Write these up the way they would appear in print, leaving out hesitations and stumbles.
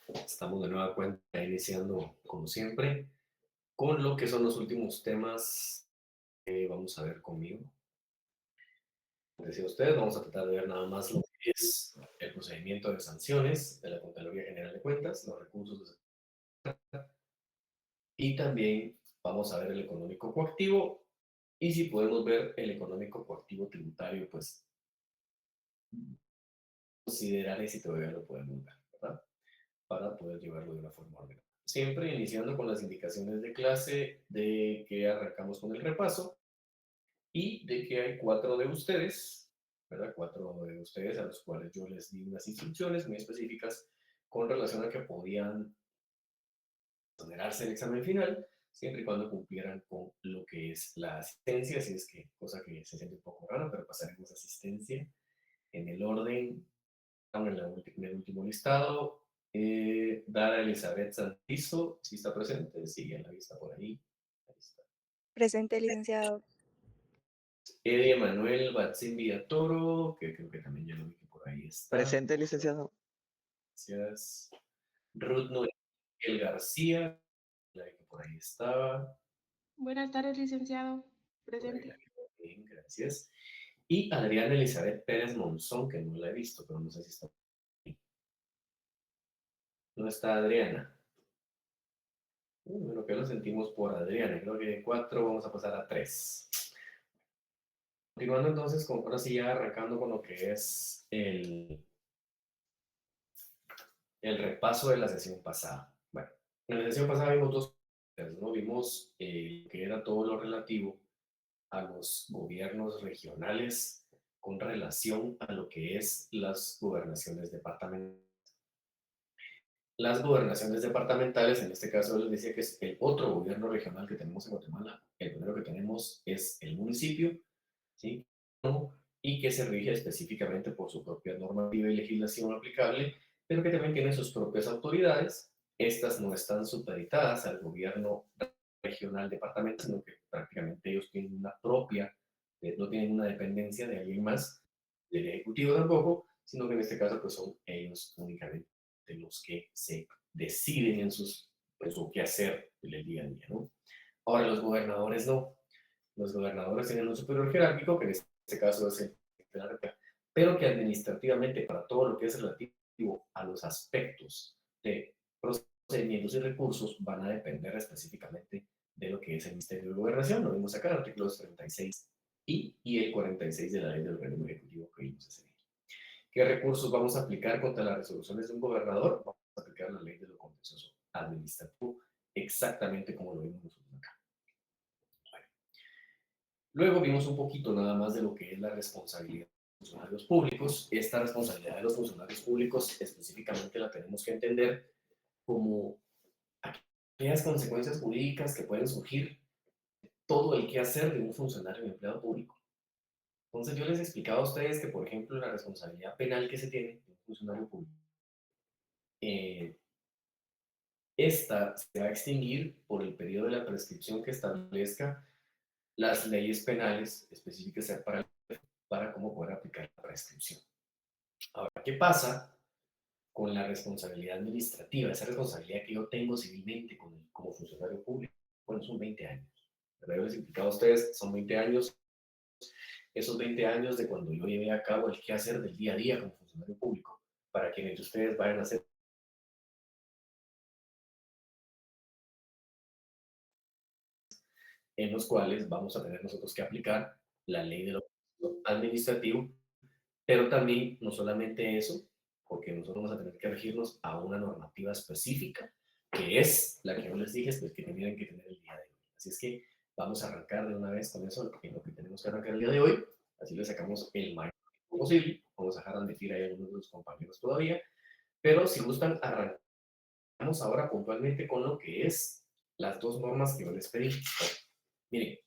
Estamos de nueva cuenta iniciando, como siempre, con lo que son los últimos temas que vamos a ver conmigo. Como decía usted, vamos a tratar de ver nada más lo que es el procedimiento de sanciones de la Contraloría General de Cuentas, los recursos de... y también vamos a ver el económico coactivo y si podemos ver el económico coactivo tributario, pues considerar si todavía lo podemos ver, ¿verdad? Para poder llevarlo de una forma ordenada. Siempre iniciando con las indicaciones de clase de que arrancamos con el repaso y de que hay cuatro de ustedes, ¿verdad? Cuatro de ustedes a los cuales yo les di unas instrucciones muy específicas con relación a que podían tolerarse el examen final, siempre y cuando cumplieran con lo que es la asistencia, si es que, cosa que se siente un poco raro, pero pasaremos asistencia en el orden, en el último listado. Dara Elizabeth Santizo, si está presente, sigue en la lista por ahí. Ahí está. Presente, licenciado. Eddie Emanuel Batzin Villatoro, que creo que también ya lo vi que por ahí está. Presente, licenciado. Gracias. Ruth Noel García, la vi que por ahí estaba. Buenas tardes, licenciado. Por ahí la Presente. vi bien, gracias. Y Adriana Elizabeth Pérez Monzón, que no la he visto, pero no sé si está ahí. No está Adriana. Bueno, que lo sentimos por Adriana. Creo que de 4 vamos a pasar a 3. Continuando entonces, ahora sí ya arrancando con lo que es el repaso de la sesión pasada. Bueno, en la sesión pasada vimos dos cosas, ¿no? Vimos que era todo lo relativo a los gobiernos regionales con relación a lo que es las gobernaciones departamentales. Las gobernaciones departamentales, en este caso les decía que es el otro gobierno regional que tenemos en Guatemala. El primero que tenemos es el municipio, ¿sí? Y que se rige específicamente por su propia normativa y legislación aplicable, pero que también tiene sus propias autoridades. Estas no están supeditadas al gobierno regional departamental, sino que prácticamente ellos tienen una propia, no tienen una dependencia de alguien más, del ejecutivo tampoco, sino que en este caso pues son ellos únicamente los que se deciden en su quehacer del día a día, ¿no? Ahora los gobernadores no. Los gobernadores tienen un superior jerárquico, que en este caso es el de la República, pero que administrativamente para todo lo que es relativo a los aspectos de procedimientos y recursos van a depender específicamente de lo que es el Ministerio de Gobernación. Lo vimos acá en artículos 36 y el 46 de la Ley del Organismo Ejecutivo que vimos ese día. ¿Qué recursos vamos a aplicar contra las resoluciones de un gobernador? Vamos a aplicar la Ley de lo Contencioso Administrativo, exactamente como lo vimos nosotros acá. Luego vimos un poquito nada más de lo que es la responsabilidad de los funcionarios públicos. Esta responsabilidad de los funcionarios públicos específicamente la tenemos que entender como aquellas consecuencias jurídicas que pueden surgir de todo el quehacer de un funcionario o empleado público. Entonces yo les explicaba a ustedes que, por ejemplo, la responsabilidad penal que se tiene de un funcionario público, eh, esta se va a extinguir por el periodo de la prescripción que establezca las leyes penales específicas para cómo poder aplicar la prescripción. Ahora, ¿qué pasa con la responsabilidad administrativa? Esa responsabilidad que yo tengo civilmente como funcionario público. Bueno, son 20 años. Pero yo les he explicado a ustedes, son 20 años. Esos 20 años de cuando yo llevé a cabo el quehacer del día a día como funcionario público, para quienes de ustedes vayan a hacer, en los cuales vamos a tener nosotros que aplicar la ley de lo administrativo, pero también no solamente eso, porque nosotros vamos a tener que regirnos a una normativa específica, que es la que yo les dije, pues, que tenían que tener el día de hoy. Así es que vamos a arrancar de una vez con eso, en lo que tenemos que arrancar el día de hoy. Así le sacamos el mayor tiempo posible. Vamos a dejar de admitir a algunos de los compañeros todavía, pero si gustan, arrancamos ahora puntualmente con lo que es las dos normas que yo les pedí. Miren,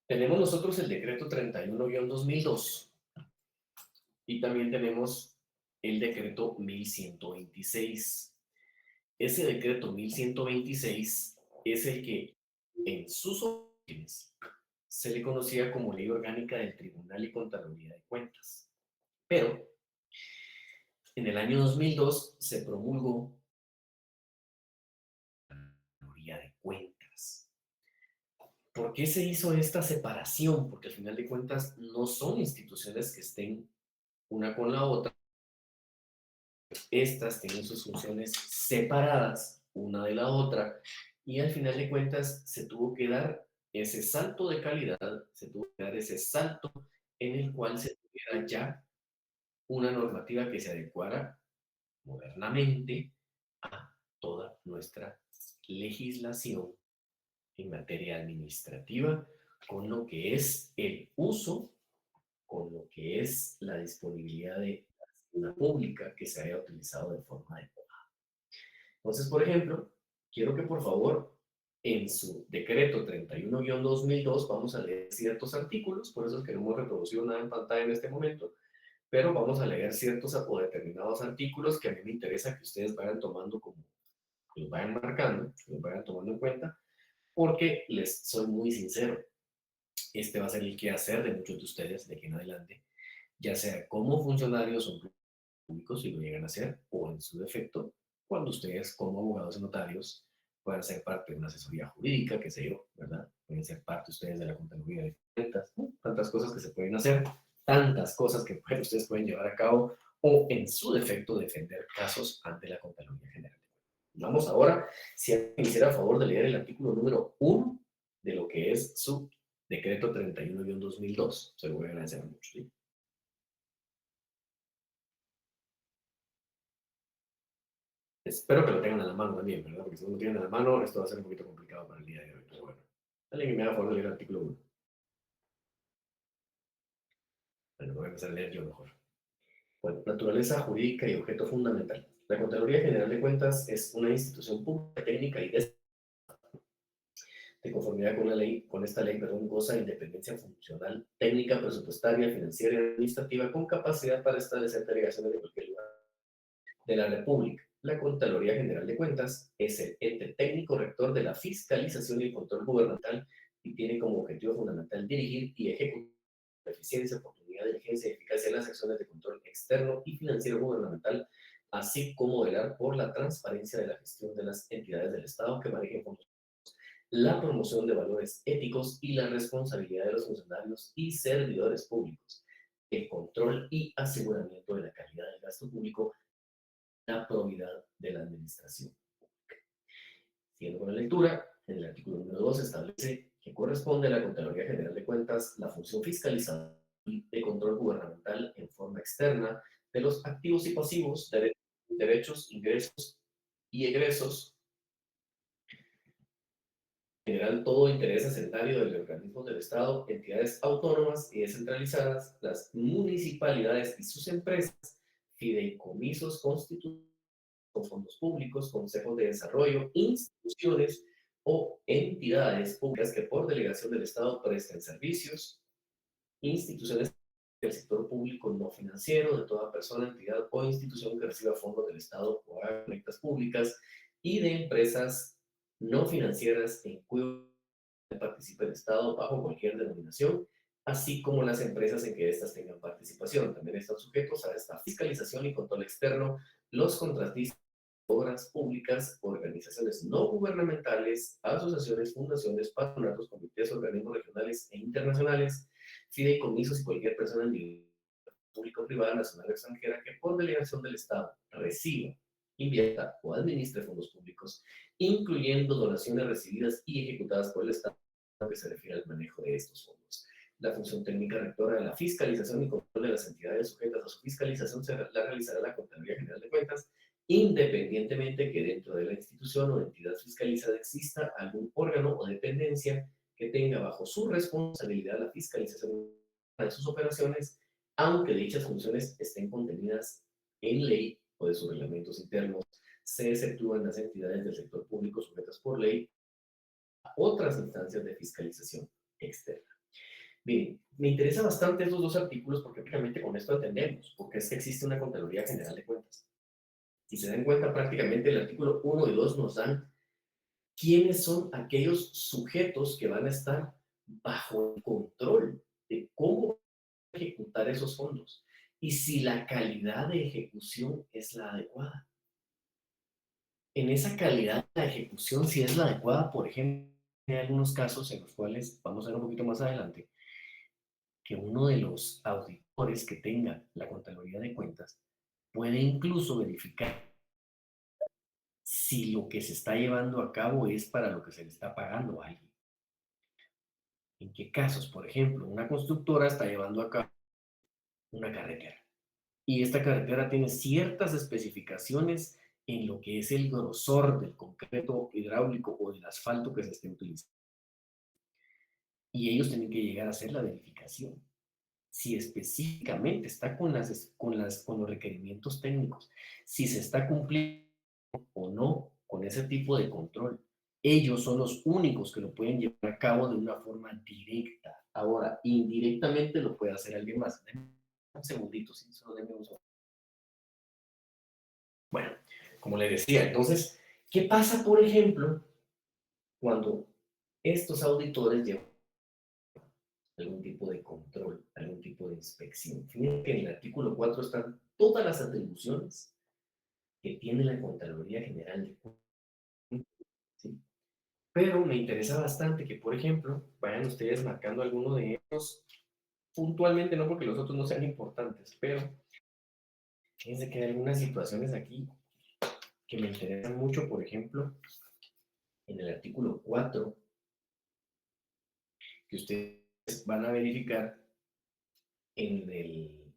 tenemos nosotros el decreto 31-2002 y también tenemos el decreto 1126. Ese decreto 1126 es el que en sus orígenes se le conocía como Ley Orgánica del Tribunal y Contraloría de Cuentas. Pero En el año 2002 se promulgó la Contraloría de Cuentas. ¿Por qué se hizo esta separación? Porque al final de cuentas no son instituciones que estén una con la otra. Estas tienen sus funciones separadas una de la otra y al final de cuentas se tuvo que dar ese salto de calidad, se tuvo que dar ese salto en el cual se tuviera ya una normativa que se adecuara modernamente a toda nuestra legislación en materia administrativa, con lo que es el uso, con lo que es la disponibilidad de la pública que se haya utilizado de forma adecuada. Entonces, por ejemplo, quiero que por favor en su decreto 31-2002 vamos a leer ciertos artículos, por eso es que no hemos reproducido nada en pantalla en este momento, pero vamos a leer ciertos o determinados artículos que a mí me interesa que ustedes vayan tomando como, que los vayan marcando, que los vayan tomando en cuenta, porque les soy muy sincero, este va a ser el quehacer de muchos de ustedes de aquí en adelante, ya sea como funcionarios o públicos si lo llegan a hacer, o en su defecto, cuando ustedes como abogados y notarios puedan ser parte de una asesoría jurídica, qué sé yo, ¿verdad? Pueden ser parte ustedes de la Contraloría de Cuentas, ¿no? Tantas cosas que se pueden hacer, tantas cosas que ustedes pueden llevar a cabo, o en su defecto defender casos ante la Contraloría General. Vamos ahora, si alguien hiciera a favor de leer el artículo número 1 de lo que es su decreto 31-2002, se lo voy a agradecer mucho, ¿sí? Espero que lo tengan a la mano también, ¿verdad? Porque si no lo tienen a la mano, esto va a ser un poquito complicado para el día de hoy. Pero bueno, alguien que me haga favor de leer el artículo 1. Bueno, voy a empezar a leer yo mejor. Bueno, naturaleza jurídica y objeto fundamental. La Contraloría General de Cuentas es una institución pública, técnica y de conformidad con, la ley, con esta ley, perdón, goza de independencia funcional, técnica, presupuestaria, financiera y administrativa, con capacidad para establecer delegaciones de cualquier lugar de la República. La Contraloría General de Cuentas es el ente técnico rector de la fiscalización y el control gubernamental y tiene como objetivo fundamental dirigir y ejecutar la eficiencia, oportunidad, diligencia y eficacia en las acciones de control externo y financiero gubernamental, así como velar por la transparencia de la gestión de las entidades del Estado que manejen fondos, la promoción de valores éticos y la responsabilidad de los funcionarios y servidores públicos, el control y aseguramiento de la calidad del gasto público, la probidad de la administración. Siguiendo con la lectura, en el artículo número 2 establece que corresponde a la Contraloría General de Cuentas la función fiscalizadora y de control gubernamental en forma externa de los activos y pasivos, derechos, ingresos y egresos, en general todo interés hacendatario de los organismos del Estado, entidades autónomas y descentralizadas, las municipalidades y sus empresas, fideicomisos constitucionales, con fondos públicos, consejos de desarrollo, instituciones o entidades públicas que por delegación del Estado presten servicios, instituciones del sector público no financiero, de toda persona, entidad o institución que reciba fondos del Estado o haga colectas públicas, y de empresas no financieras en cuyo participe el Estado bajo cualquier denominación, así como las empresas en que éstas tengan participación. También están sujetos a esta fiscalización y control externo los contratistas, obras públicas, organizaciones no gubernamentales, asociaciones, fundaciones, patronatos, comités, organismos regionales e internacionales, fideicomisos y cualquier persona individual, pública o privada, nacional o extranjera, que por delegación del Estado reciba, invierta o administre fondos públicos, incluyendo donaciones recibidas y ejecutadas por el Estado, que se refiere al manejo de estos fondos. La función técnica rectora de la fiscalización y control de las entidades sujetas a su fiscalización la realizará la Contraloría General de Cuentas, independientemente que dentro de la institución o entidad fiscalizada exista algún órgano o dependencia que tenga bajo su responsabilidad la fiscalización de sus operaciones, aunque dichas funciones estén contenidas en ley o de sus reglamentos internos, se exceptúan las entidades del sector público sujetas por ley a otras instancias de fiscalización externa. Bien, me interesa bastante estos dos artículos porque prácticamente con esto entendemos porque es que existe una Contraloría General de Cuentas. Si se dan cuenta, prácticamente el artículo 1 y 2 nos dan quiénes son aquellos sujetos que van a estar bajo el control de cómo ejecutar esos fondos. y si la calidad de ejecución es la adecuada. En esa calidad de ejecución, si es la adecuada, por ejemplo, hay algunos casos en los cuales, vamos a ver un poquito más adelante, que uno de los auditores que tenga la Contraloría de Cuentas puede incluso verificar si lo que se está llevando a cabo es para lo que se le está pagando a alguien. ¿En qué casos? Por ejemplo, una constructora está llevando a cabo una carretera y esta carretera tiene ciertas especificaciones en lo que es el grosor del concreto hidráulico o del asfalto que se esté utilizando. Y ellos tienen que llegar a hacer la verificación si específicamente está con los requerimientos técnicos, si se está cumpliendo o no con ese tipo de control. Ellos son los únicos que lo pueden llevar a cabo de una forma directa. Ahora, indirectamente lo puede hacer alguien más. Denme un segundito, sí, solo denme un segundo. Bueno, como le decía, entonces, ¿qué pasa, por ejemplo, cuando estos auditores llevan algún tipo de control, algún tipo de inspección? Fíjense que en el artículo 4 están todas las atribuciones que tiene la Contraloría General de Cuentas, ¿sí? Pero me interesa bastante que, por ejemplo, vayan ustedes marcando alguno de ellos puntualmente, no porque los otros no sean importantes, pero fíjense que hay algunas situaciones aquí que me interesan mucho, por ejemplo, en el artículo 4 que ustedes van a verificar en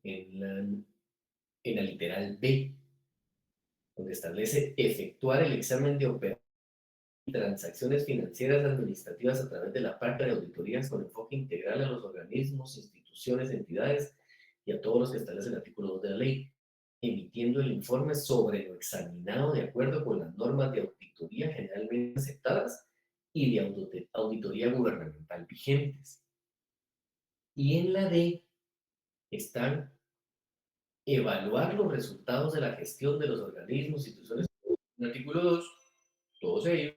la literal B, donde establece efectuar el examen de operaciones y transacciones financieras administrativas a través de la práctica de auditorías con enfoque integral a los organismos, instituciones, entidades y a todos los que establece el artículo 2 de la ley, emitiendo el informe sobre lo examinado de acuerdo con las normas de auditoría generalmente aceptadas y de auditoría gubernamental vigentes. Y en la D están evaluar los resultados de la gestión de los organismos, instituciones, en el artículo 2, todos ellos,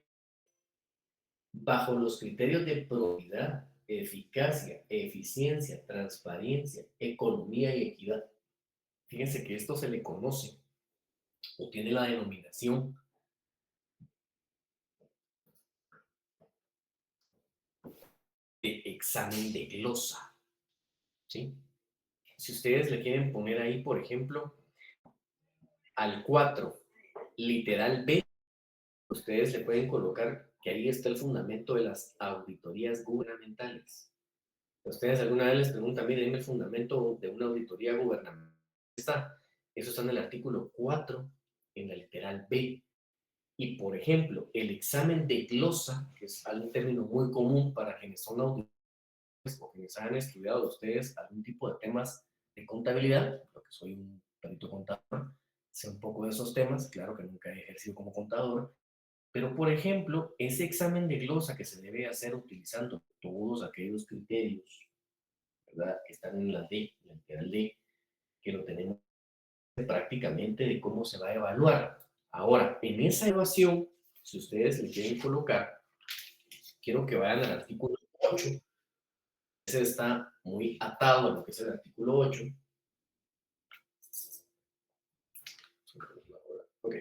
bajo los criterios de probidad, eficacia, eficiencia, transparencia, economía y equidad. Fíjense que esto se le conoce o tiene la denominación de examen de glosa, ¿sí? Si ustedes le quieren poner ahí, por ejemplo, al 4, literal B, ustedes le pueden colocar que ahí está el fundamento de las auditorías gubernamentales. Ustedes alguna vez les preguntan, miren, el fundamento de una auditoría gubernamental está. Eso está en el artículo 4, en la literal B. Y, por ejemplo, el examen de glosa, que es un término muy común para quienes son auditores o quienes han estudiado ustedes algún tipo de temas de contabilidad, porque soy un perito contador, sé un poco de esos temas, claro que nunca he ejercido como contador, pero, por ejemplo, ese examen de glosa que se debe hacer utilizando todos aquellos criterios, ¿verdad?, que están en la D, en la literal D, que lo tenemos prácticamente de cómo se va a evaluar. Ahora, en esa evaluación, si ustedes le quieren colocar, quiero que vayan al artículo 8. Ese está muy atado a lo que es el artículo 8. Ok.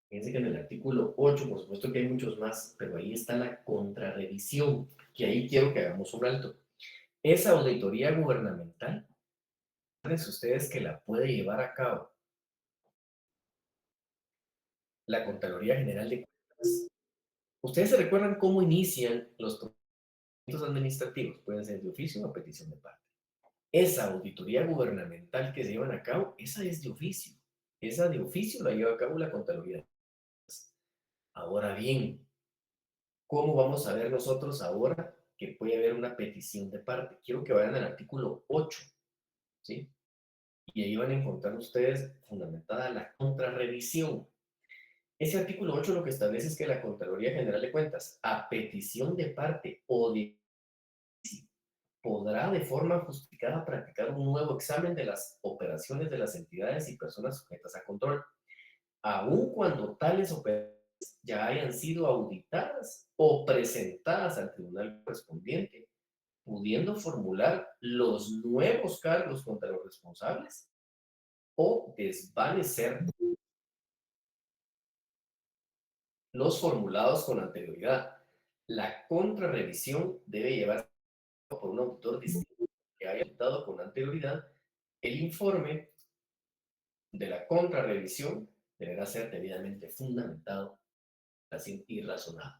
Fíjense que en el artículo 8, por supuesto que hay muchos más, pero ahí está la contrarrevisión, que ahí quiero que hagamos un alto. Esa auditoría gubernamental, recuerden ustedes que la puede llevar a cabo la Contraloría General de Cuentas. Ustedes se recuerdan cómo inician los procedimientos administrativos, pueden ser de oficio o a petición de parte. Esa auditoría gubernamental que se llevan a cabo, esa es de oficio. Esa de oficio la lleva a cabo la Contraloría. Ahora bien, ¿cómo vamos a ver nosotros ahora que puede haber una petición de parte? Quiero que vayan al artículo 8, ¿sí? Y ahí van a encontrar ustedes fundamentada la contrarrevisión. Ese artículo 8 lo que establece es que la Contraloría General de Cuentas, a petición de parte o de podrá de forma justificada practicar un nuevo examen de las operaciones de las entidades y personas sujetas a control, aun cuando tales operaciones ya hayan sido auditadas o presentadas al tribunal correspondiente pudiendo formular los nuevos cargos contra los responsables o desvanecer los formulados con anterioridad. La contrarrevisión debe llevarse por un auditor distinto que haya auditado con anterioridad. El informe de la contrarrevisión deberá ser debidamente fundamentado y razonado.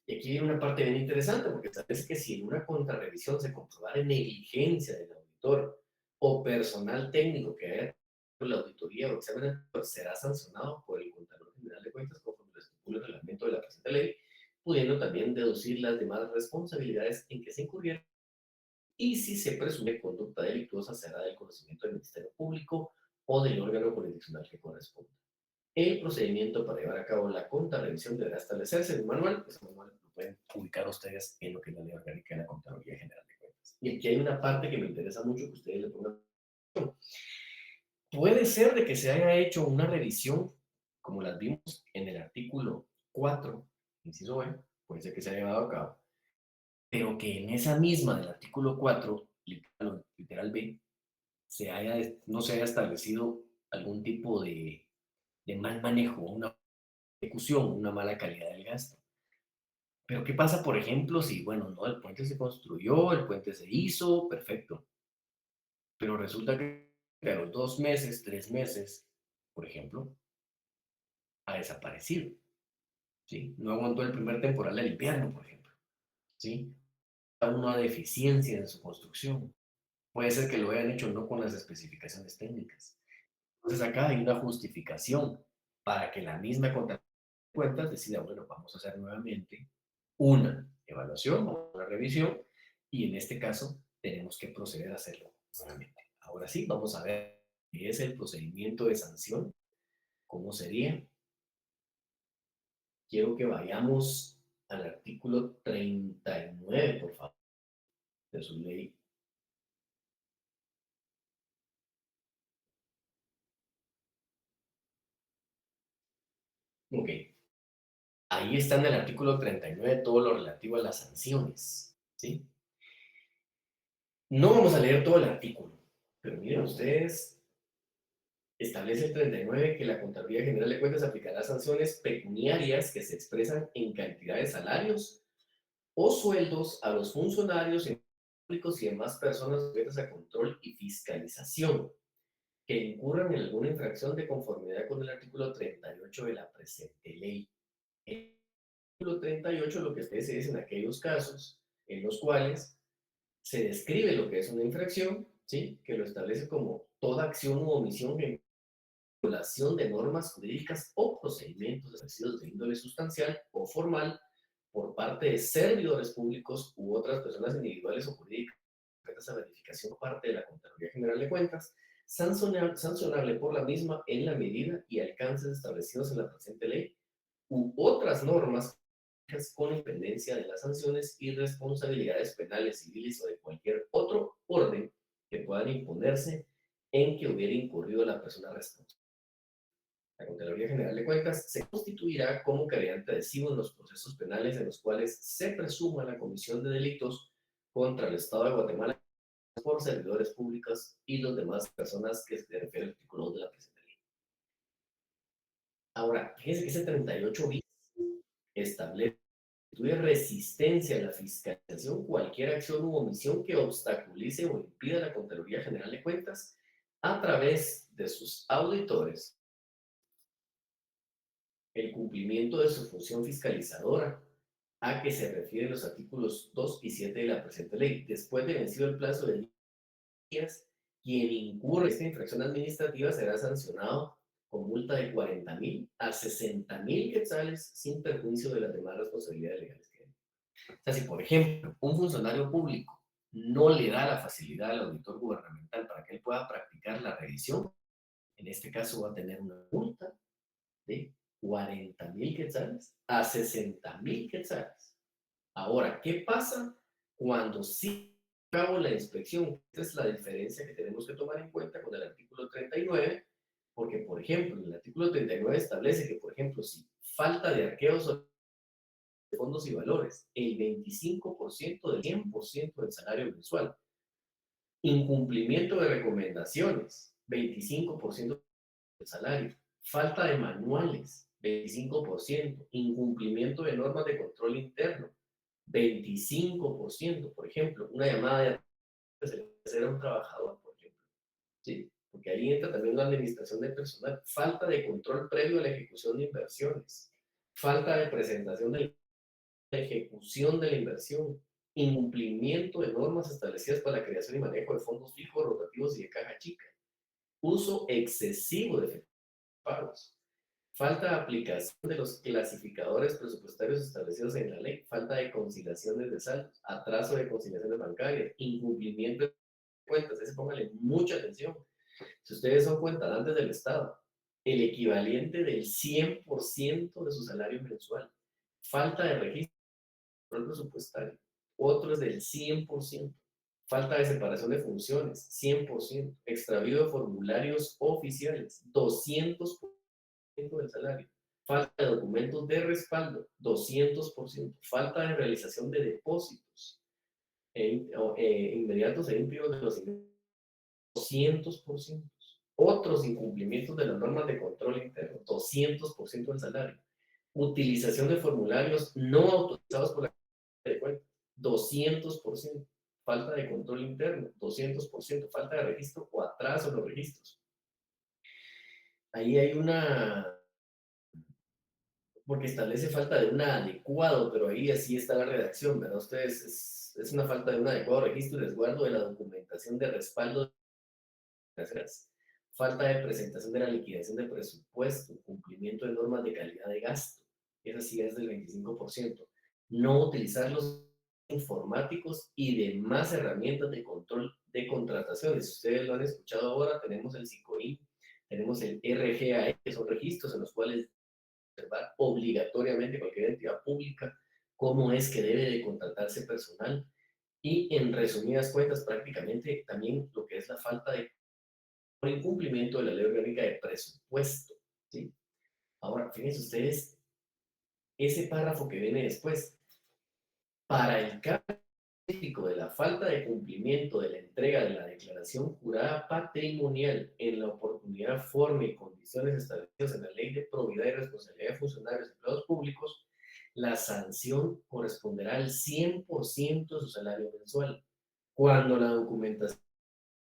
Y aquí viene una parte bien interesante, porque sabes que si en una contrarrevisión se comprobara negligencia del auditor o personal técnico que haya hecho la auditoría o examen, será sancionado por el Contralor General de Cuentas conforme lo estipula el reglamento de la presente ley, pudiendo también deducir las demás responsabilidades en que se incurrieron, y si se presume conducta delictuosa será del conocimiento del Ministerio Público o del órgano jurisdiccional que corresponda. El procedimiento para llevar a cabo la contrarrevisión deberá establecerse en un manual. Ese manual lo pueden ubicar ustedes en lo que es la Ley Orgánica de la Contraloría General de Cuentas. Y aquí hay una parte que me interesa mucho que ustedes le pongan. Puede ser de que se haya hecho una revisión, como las vimos en el artículo 4, inciso B, puede ser que se haya llevado a cabo, pero que en esa misma del artículo 4, literal B, no se haya establecido algún tipo de mal manejo, una ejecución, una mala calidad del gasto. Pero ¿qué pasa, por ejemplo, si, bueno, no, el puente se construyó, el puente se hizo, perfecto, pero resulta que a los 2 meses, 3 meses, por ejemplo, ha desaparecido, ¿sí? No aguantó el primer temporal del invierno, por ejemplo, ¿sí? Una deficiencia en su construcción. Puede ser que lo hayan hecho no con las especificaciones técnicas. Entonces acá hay una justificación para que la misma contabilidad de cuentas decida, bueno, vamos a hacer nuevamente una evaluación, una revisión, y en este caso tenemos que proceder a hacerlo nuevamente. Ahora sí, vamos a ver qué es el procedimiento de sanción, cómo sería. Quiero que vayamos al artículo 39, por favor, de su ley. Ok, ahí está en el artículo 39 todo lo relativo a las sanciones, ¿sí? No vamos a leer todo el artículo, pero miren ustedes, establece el 39 que la Contraloría General de Cuentas aplicará sanciones pecuniarias que se expresan en cantidad de salarios o sueldos a los funcionarios públicos y demás personas sujetas a control y fiscalización que incurran en alguna infracción de conformidad con el artículo 38 de la presente ley. El artículo 38 lo que establece en aquellos casos en los cuales se describe lo que es una infracción, ¿sí? Que lo establece como toda acción u omisión en violación de normas jurídicas o procedimientos ejercidos de índole sustancial o formal por parte de servidores públicos u otras personas individuales o jurídicas sujetas a verificación por parte de la Contraloría General de Cuentas, sancionable por la misma en la medida y alcances establecidos en la presente ley u otras normas con independencia de las sanciones y responsabilidades penales, civiles o de cualquier otro orden que puedan imponerse en que hubiera incurrido la persona responsable. La Contraloría General de Cuentas se constituirá como querellante adhesivo en los procesos penales en los cuales se presuma la comisión de delitos contra el Estado de Guatemala por servidores públicos y los demás personas que se refiere al artículo 2 de la presente ley. Ahora, fíjense que ese 38 bis establece constituye resistencia a la fiscalización cualquier acción u omisión que obstaculice o impida a la Contraloría General de Cuentas a través de sus auditores el cumplimiento de su función fiscalizadora, a que se refieren los artículos 2 y 7 de la presente ley. Después de vencido el plazo de días, quien incurre esta infracción administrativa será sancionado con multa de 40,000 a 60,000 quetzales sin perjuicio de las demás responsabilidades legales que hay. O sea, si por ejemplo un funcionario público no le da la facilidad al auditor gubernamental para que él pueda practicar la revisión, en este caso va a tener una multa de 40,000 quetzales a 60,000 quetzales. Ahora, ¿qué pasa cuando sí hago la inspección? Esta es la diferencia que tenemos que tomar en cuenta con el artículo 39, porque, por ejemplo, el artículo 39 establece que, por ejemplo, si falta de arqueos fondos y valores, el 25% del 100% del salario mensual. Incumplimiento de recomendaciones, 25% del salario. Falta de manuales, 25%. Incumplimiento de normas de control interno, 25%. Por ejemplo, una llamada de hacer a un trabajador, por ejemplo. ¿Sí? Porque ahí entra también la administración del personal. Falta de control previo a la ejecución de inversiones. Falta de presentación de la ejecución de la inversión. Incumplimiento de normas establecidas para la creación y manejo de fondos fijos, rotativos y de caja chica. Uso excesivo de pagos. Falta de aplicación de los clasificadores presupuestarios establecidos en la ley. Falta de conciliaciones de saldos. Atraso de conciliaciones bancarias. Incumplimiento de cuentas. Ese póngale mucha atención. Si ustedes son cuentadantes del Estado, el equivalente del 100% de su salario mensual. Falta de registro presupuestario. Otro es del 100%. Falta de separación de funciones, 100%. Extravío de formularios oficiales, 200% del salario. Falta de documentos de respaldo, 200%. Falta de realización de depósitos inmediatos e impios de los ingresos, 200%. Otros incumplimientos de las normas de control interno, 200% del salario. Utilización de formularios no autorizados por la de cuenta, 200%. Falta de control interno, 200%. Falta de registro o atraso en los registros. Ahí hay una, porque establece falta de un adecuado, pero ahí así está la redacción, ¿verdad? Ustedes, es una falta de un adecuado registro y resguardo de la documentación de respaldo de las falta de presentación de la liquidación de presupuesto, cumplimiento de normas de calidad de gasto, esa sí es del 25%. No utilizar los informáticos y demás herramientas de control de contrataciones. Si ustedes lo han escuchado ahora, tenemos el SICOI, tenemos el RGAE, que son registros en los cuales observar obligatoriamente cualquier entidad pública cómo es que debe de contratarse personal y en resumidas cuentas prácticamente también lo que es la falta de incumplimiento de la ley orgánica de presupuesto. ¿Sí? Ahora, fíjense ustedes, ese párrafo que viene después, para el caso de la falta de cumplimiento de la entrega de la declaración jurada patrimonial en la oportunidad, forma y condiciones establecidas en la Ley de Probidad y Responsabilidad de Funcionarios y Empleados Públicos, la sanción corresponderá al 100% de su salario mensual. Cuando la documentación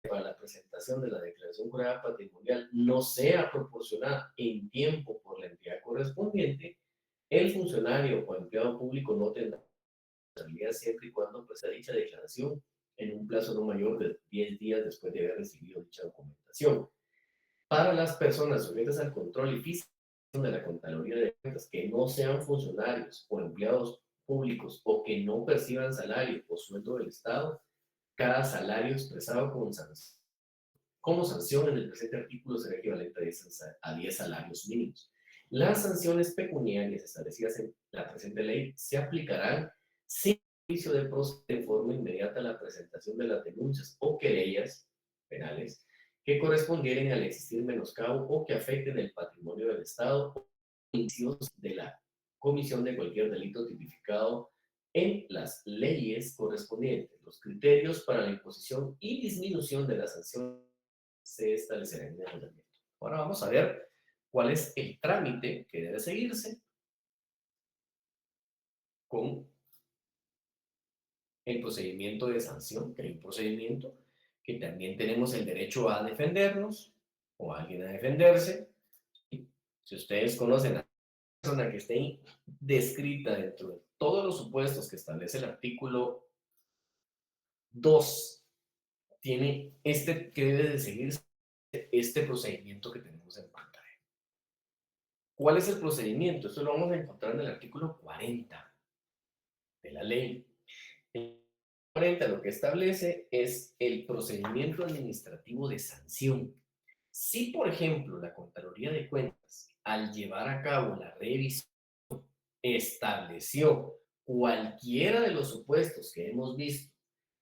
para la presentación de la declaración jurada patrimonial no sea proporcionada en tiempo por la entidad correspondiente, el funcionario o empleado público no tendrá responsabilidad siempre y cuando presente dicha declaración en un plazo no mayor de 10 días después de haber recibido dicha documentación. Para las personas sujetas al control y fiscalización de la Contraloría de Cuentas que no sean funcionarios o empleados públicos o que no perciban salario o sueldo del Estado, cada salario expresado como sanción en el presente artículo será equivalente a 10 salarios mínimos. Las sanciones pecuniarias establecidas en la presente ley se aplicarán sin juicio de proceso de forma inmediata a la presentación de las denuncias o querellas penales que correspondieren al existir menoscabo o que afecten el patrimonio del Estado o de la comisión de cualquier delito tipificado en las leyes correspondientes. Los criterios para la imposición y disminución de la sanción se establecerán en el reglamento. Ahora vamos a ver cuál es el trámite que debe seguirse con el procedimiento de sanción, que hay un procedimiento que también tenemos el derecho a defendernos o a alguien a defenderse. Si ustedes conocen a la persona que esté descrita dentro de todos los supuestos que establece el artículo 2, tiene que debe de seguir este procedimiento que tenemos en pantalla. ¿Cuál es el procedimiento? Esto lo vamos a encontrar en el artículo 40 de la ley. El 40 lo que establece es el procedimiento administrativo de sanción. Si, por ejemplo, la Contraloría de Cuentas, al llevar a cabo la revisión, estableció cualquiera de los supuestos que hemos visto,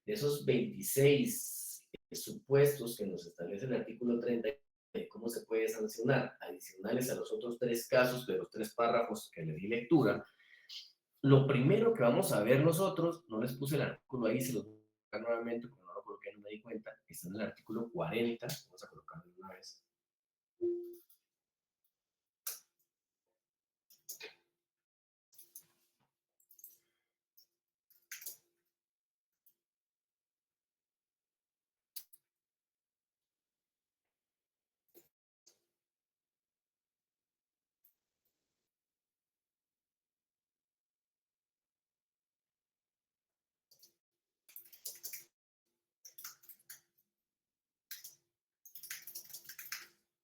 de esos 26 supuestos que nos establece el artículo 30, de cómo se puede sancionar, adicionales a los otros 3 casos de los 3 párrafos que le di lectura, lo primero que vamos a ver nosotros, no les puse el artículo ahí, se los voy a colocar nuevamente, porque no lo coloqué, no me di cuenta, está en el artículo 40, vamos a colocarlo de una vez.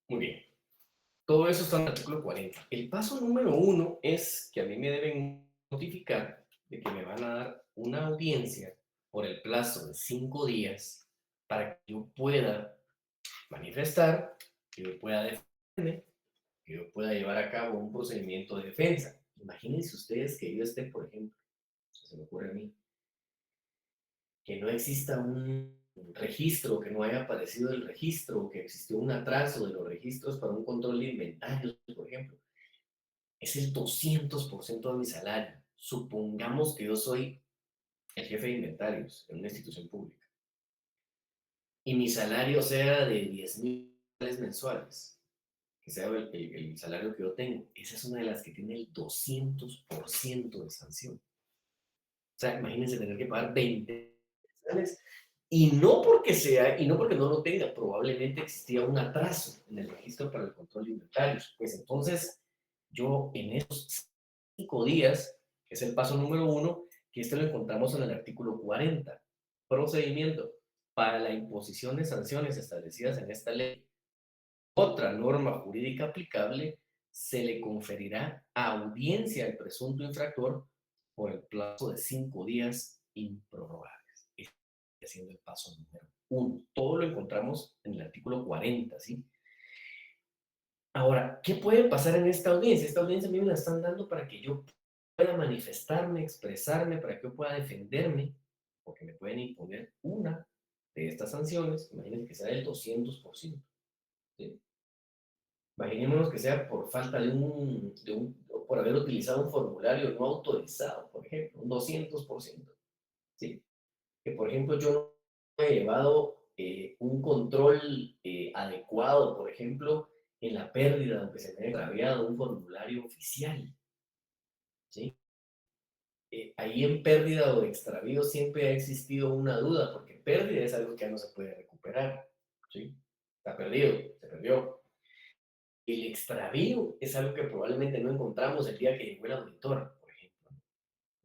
Muy bien. Todo eso está en el artículo 40. El paso número 1 es que a mí me deben notificar de que me van a dar una audiencia por el plazo de 5 días para que yo pueda manifestar, que yo pueda defenderme, que yo pueda llevar a cabo un procedimiento de defensa. Imagínense ustedes que yo esté, por ejemplo, se me ocurre a mí, que no exista un registro, que no haya aparecido el registro, que existió un atraso de los registros para un control de inventarios, por ejemplo. Es el 200% de mi salario. Supongamos que yo soy el jefe de inventarios en una institución pública y mi salario sea de 10,000 mensuales, que sea el salario que yo tengo. Esa es una de las que tiene el 200% de sanción. O sea, imagínense tener que pagar 20 mensuales y no porque sea, y no porque no lo tenga, probablemente existía un atraso en el registro para el control de inventarios. Pues entonces, yo en esos 5 días, que es el paso número 1, que este lo encontramos en el artículo 40, procedimiento para la imposición de sanciones establecidas en esta ley. Otra norma jurídica aplicable se le conferirá audiencia al presunto infractor por el plazo de 5 días improrrogables. Este siendo el paso número 1. Todo lo encontramos en el artículo 40, ¿sí? Ahora, ¿qué puede pasar en esta audiencia? Esta audiencia a mí me la están dando para que yo pueda manifestarme, expresarme, para que yo pueda defenderme, porque me pueden imponer una de estas sanciones, imagínense que sea del 200%. ¿Sí? Imaginémonos que sea por falta por haber utilizado un formulario no autorizado, por ejemplo, un 200%. ¿Sí? Que, por ejemplo, yo no he llevado un control adecuado, por ejemplo, en la pérdida, aunque se me haya extraviado un formulario oficial. ¿Sí? Ahí en pérdida o extravío siempre ha existido una duda, porque pérdida es algo que ya no se puede recuperar. ¿Sí? Está perdido, se perdió. El extravío es algo que probablemente no encontramos el día que llegó el auditor, por ejemplo,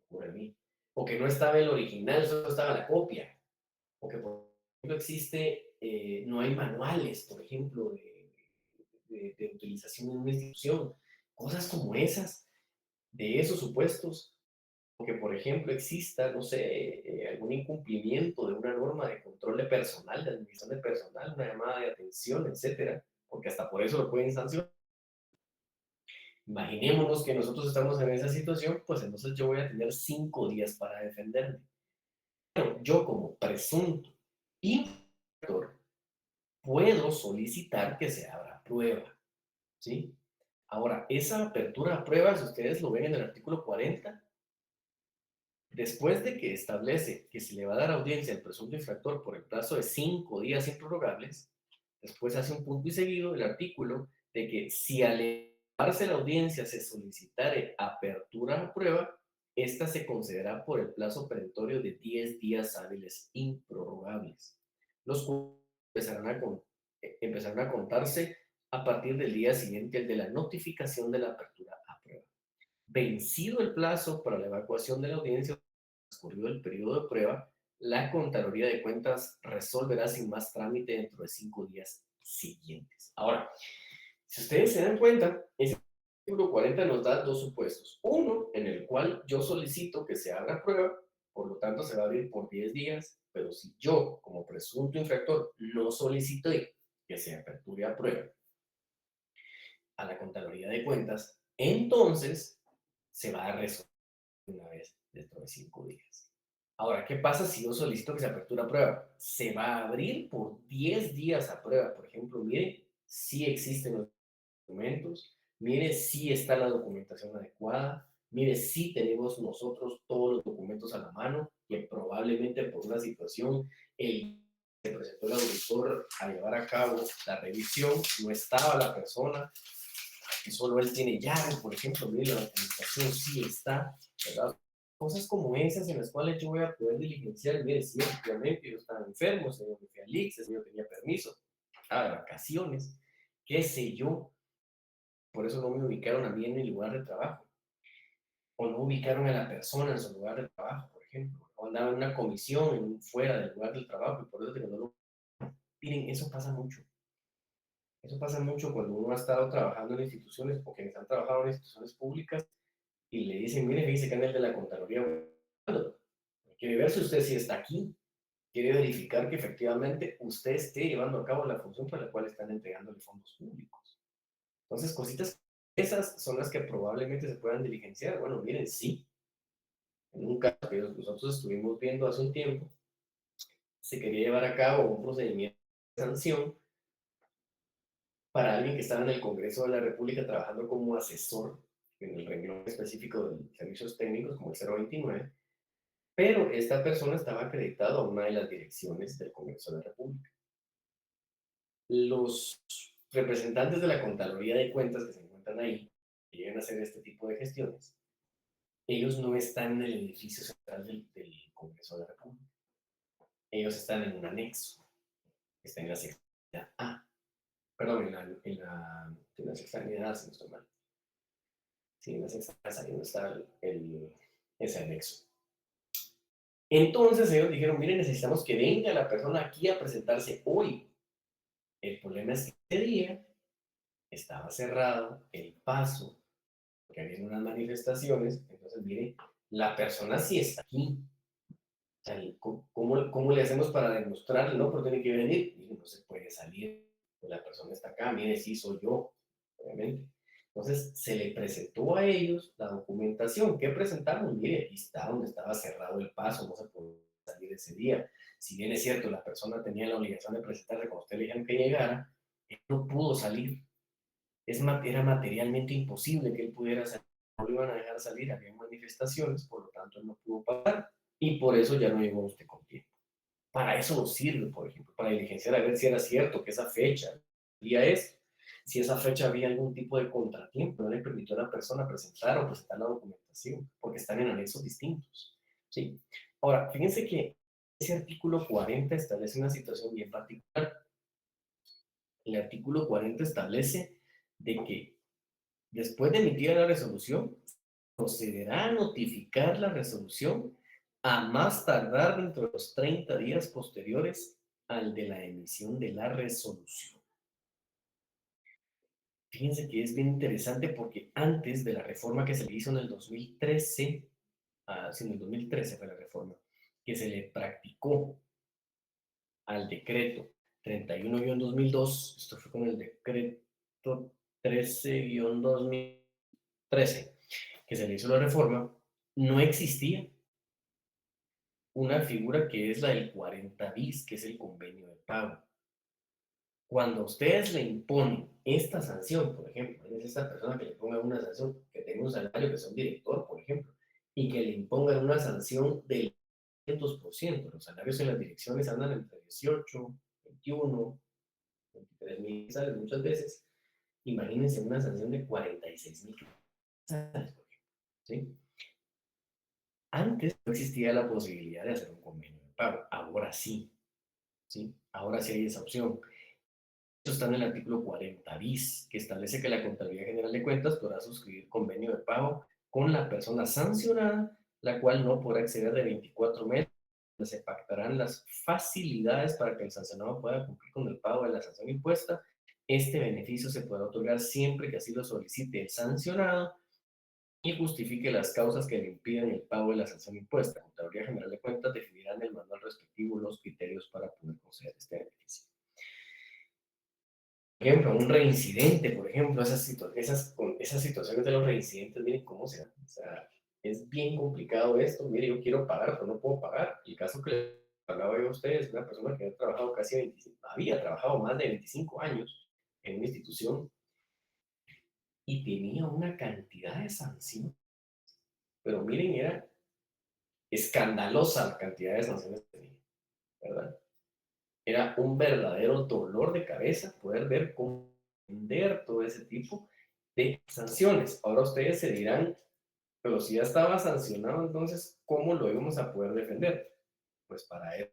por mí. O que no estaba el original, solo estaba la copia. O que, por ejemplo, no hay manuales, por ejemplo, de utilización en una institución. Cosas como esas, de esos supuestos. O que, por ejemplo, exista, no sé, algún incumplimiento de una norma de control de personal, de administración de personal, una llamada de atención, etcétera. Porque hasta por eso lo pueden sancionar. Imaginémonos que nosotros estamos en esa situación, pues entonces yo voy a tener 5 días para defenderme. Pero yo como presunto infractor puedo solicitar que se abra prueba, ¿sí? Ahora, esa apertura a pruebas, ustedes lo ven en el artículo 40, después de que establece que se le va a dar audiencia al presunto infractor por el plazo de 5 días improrrogables, después hace un punto y seguido el artículo de que si al elevarse la audiencia se solicitare apertura a prueba, esta se concederá por el plazo perentorio de 10 días hábiles improrrogables, los cuales empezarán a contarse a partir del día siguiente al de la notificación de la apertura a prueba. Vencido el plazo para la evacuación de la audiencia, transcurrido el periodo de prueba, la Contraloría de Cuentas resolverá sin más trámite dentro de 5 días siguientes. Ahora, si ustedes se dan cuenta, ese artículo 40 nos da dos supuestos. Uno, en el cual yo solicito que se abra prueba, por lo tanto se va a abrir por 10 días, pero si yo, como presunto infractor, no solicito que se aperture a prueba a la Contraloría de Cuentas, entonces se va a resolver una vez dentro de 5 días. Ahora, ¿qué pasa si yo solicito que se aperture a prueba? Se va a abrir por 10 días a prueba. Por ejemplo, mire, si existen los documentos, mire si está la documentación adecuada, mire, sí tenemos nosotros todos los documentos a la mano, que probablemente por una situación, el se presentó el auditor a llevar a cabo la revisión, no estaba la persona, y solo él tiene llave, por ejemplo, mire, la documentación sí está, ¿verdad? Cosas como esas en las cuales yo voy a poder diligenciar, mire, sí, efectivamente, yo estaba enfermo, ese señor me fui al ICS, ese señor tenía permiso, estaba de vacaciones, qué sé yo, por eso no me ubicaron a mí en mi lugar de trabajo, o no ubicaron a la persona en su lugar de trabajo, por ejemplo, o andaba en una comisión fuera del lugar del trabajo, y por eso que no lo... Miren, eso pasa mucho cuando uno ha estado trabajando en instituciones, o quienes han trabajado en instituciones públicas, y le dicen, mire, dice que en el de la Contraloría, quiere ver si usted sí está aquí, quiere verificar que efectivamente usted esté llevando a cabo la función para la cual están entregándole fondos públicos. Entonces, cositas esas son las que probablemente se puedan diligenciar. Bueno, miren, sí, en un caso que nosotros estuvimos viendo hace un tiempo, se quería llevar a cabo un procedimiento de sanción para alguien que estaba en el Congreso de la República trabajando como asesor en el renglón específico de servicios técnicos como el 029, pero esta persona estaba acreditado a una de las direcciones del Congreso de la República. Los representantes de la Contraloría de Cuentas que se encuentran ahí, que llegan a hacer este tipo de gestiones, ellos no están en el edificio central del Congreso de la República. Ellos están en un anexo, que está en la sección A, perdón, en la sexta A, si no estoy mal. Sí, en la sexta A, ahí donde está ese anexo. Entonces ellos dijeron, miren, necesitamos que venga la persona aquí a presentarse hoy. El problema es que ese día estaba cerrado el paso, porque había unas manifestaciones, entonces mire, la persona sí está aquí. O sea, ¿cómo le hacemos para demostrarle, no? Porque tiene que venir, mire, no se puede salir, pues la persona está acá, mire, sí soy yo, obviamente. Entonces se le presentó a ellos la documentación. ¿Qué presentaron? Mire, aquí está donde estaba cerrado el paso, no se puede salir ese día. Si bien es cierto, la persona tenía la obligación de presentarse cuando usted le dijeron que llegara, él no pudo salir. Era materialmente imposible que él pudiera salir. No lo iban a dejar salir, había manifestaciones, por lo tanto él no pudo pagar y por eso ya no llegó usted con tiempo. Para eso nos sirve, por ejemplo, para diligenciar a ver si era cierto que esa fecha, día es, si esa fecha había algún tipo de contratiempo, no le permitió a la persona presentar o presentar la documentación, porque están en anexos distintos. ¿Sí? Ahora, fíjense que ese artículo 40 establece una situación bien particular. El artículo 40 establece de que después de emitir la resolución, procederá a notificar la resolución a más tardar dentro de los 30 días posteriores al de la emisión de la resolución. Fíjense que es bien interesante porque antes de la reforma que se le hizo en el 2013, sí, en el 2013 fue la reforma, que se le practicó al decreto 31-2002, esto fue con el decreto 13-2013, que se le hizo la reforma, no existía una figura que es la del 40 bis, que es el convenio de pago. Cuando ustedes le imponen esta sanción, por ejemplo, es esta persona que le ponga una sanción, que tenga un salario que sea un director, por ejemplo, y que le impongan una sanción del 200%, los salarios en las direcciones andan entre 18, 21, 23 mil sales muchas veces. Imagínense una sanción de 46 mil sales, por ejemplo, ¿sí? Antes no existía la posibilidad de hacer un convenio de pago, ahora sí, ¿sí? Ahora sí hay esa opción. Esto está en el artículo 40 bis, que establece que la Contraloría General de Cuentas podrá suscribir convenio de pago con la persona sancionada, la cual no podrá exceder de 24 meses, donde se pactarán las facilidades para que el sancionado pueda cumplir con el pago de la sanción impuesta. Este beneficio se podrá otorgar siempre que así lo solicite el sancionado y justifique las causas que le impidan el pago de la sanción impuesta. La Contraloría General de Cuentas definirá en el manual respectivo los criterios para poder conceder este beneficio. Por ejemplo, un reincidente, por ejemplo, esas situaciones de los reincidentes, miren cómo se da. O sea, es bien complicado esto. Mire, yo quiero pagar, pero no puedo pagar. El caso que les hablaba yo a ustedes, una persona que había trabajado casi 25, había trabajado más de 25 años en una institución y tenía una cantidad de sanciones pero miren, era escandalosa la cantidad de sanciones que tenía, ¿verdad? Era un verdadero dolor de cabeza poder ver cómo vender todo ese tipo de sanciones. Ahora ustedes se dirán, pero si ya estaba sancionado, entonces, ¿cómo lo íbamos a poder defender? Pues para eso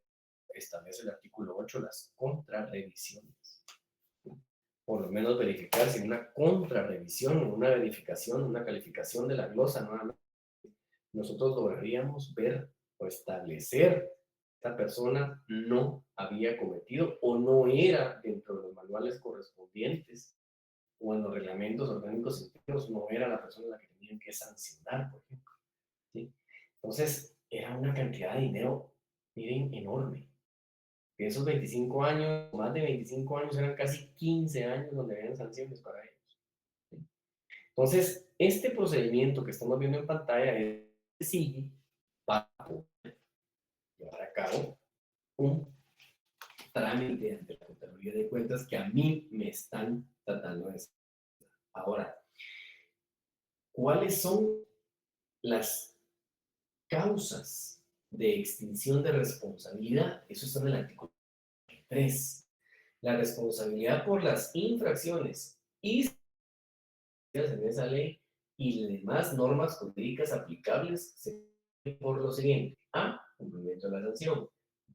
establece el artículo 8 las contrarrevisiones. Por lo menos verificar si una contrarrevisión, una verificación, una calificación de la glosa, nuevamente, nosotros lograríamos ver o establecer que esta persona no había cometido o no era dentro de los manuales correspondientes o en los reglamentos orgánicos internos, no era la persona a la que tenían que sancionar, por ejemplo. ¿Sí? Entonces, era una cantidad de dinero, miren, enorme. De esos 25 años, más de 25 años, eran casi 15 años donde habían sanciones para ellos. ¿Sí? Entonces, este procedimiento que estamos viendo en pantalla es sigue para poder llevar a cabo un trámite ante la Contraloría de Cuentas que a mí me están tratando de hacer. Ahora, ¿cuáles son las causas de extinción de responsabilidad? Eso está en el artículo 3. La responsabilidad por las infracciones y en esa ley y demás normas jurídicas aplicables se por lo siguiente: A, cumplimiento de la sanción;